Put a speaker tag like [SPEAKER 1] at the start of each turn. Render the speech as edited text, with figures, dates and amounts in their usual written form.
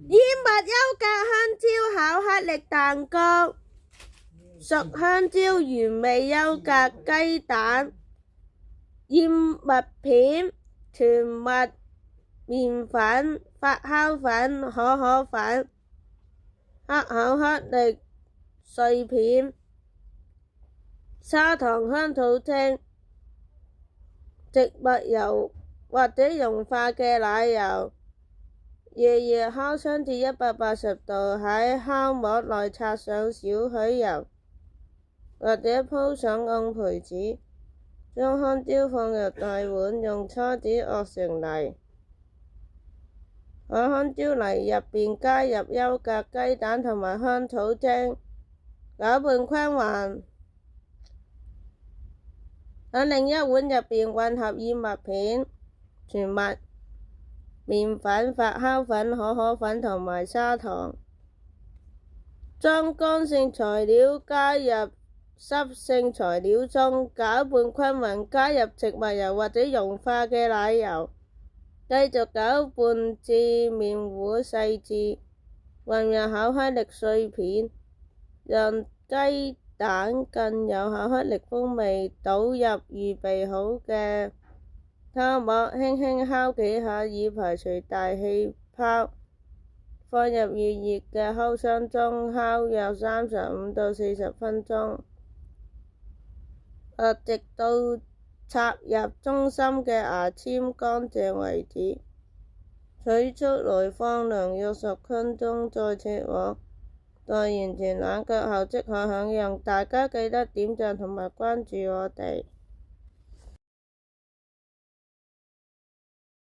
[SPEAKER 1] 燕麥優格香蕉巧克力蛋糕、熟香蕉原味優格雞蛋、燕麥片、全麥麵粉、發酵粉、可可粉、黑巧克力碎片、砂糖香草精、植物油或者溶化嘅奶油。爺爺烤箱至180度，喺烤膜內擦上少許油，或者鋪上烘焙紙，將香蕉放入大碗，用叉子壓成泥。喺香蕉泥入邊加入優格、雞蛋同埋香草精，攪拌均勻。喺另一碗入邊混合燕麥片、全麥麵粉、發酵粉、可可粉同埋砂糖，將乾性材料加入濕性材料中，攪拌均勻，加入植物油或者溶化嘅奶油，繼續攪拌至麵糊細緻，混入巧克力碎片，讓雞蛋更有巧克力風味，倒入預備好嘅烤膜，輕輕烤幾下以排除大氣泡，放入預熱嘅烤箱中烤約35到40分鐘，直到插入中心嘅牙籤乾淨為止。取出來放涼約10分鐘，再切鑊。待完全冷卻後即可享用。大家記得點讚同埋關注我哋。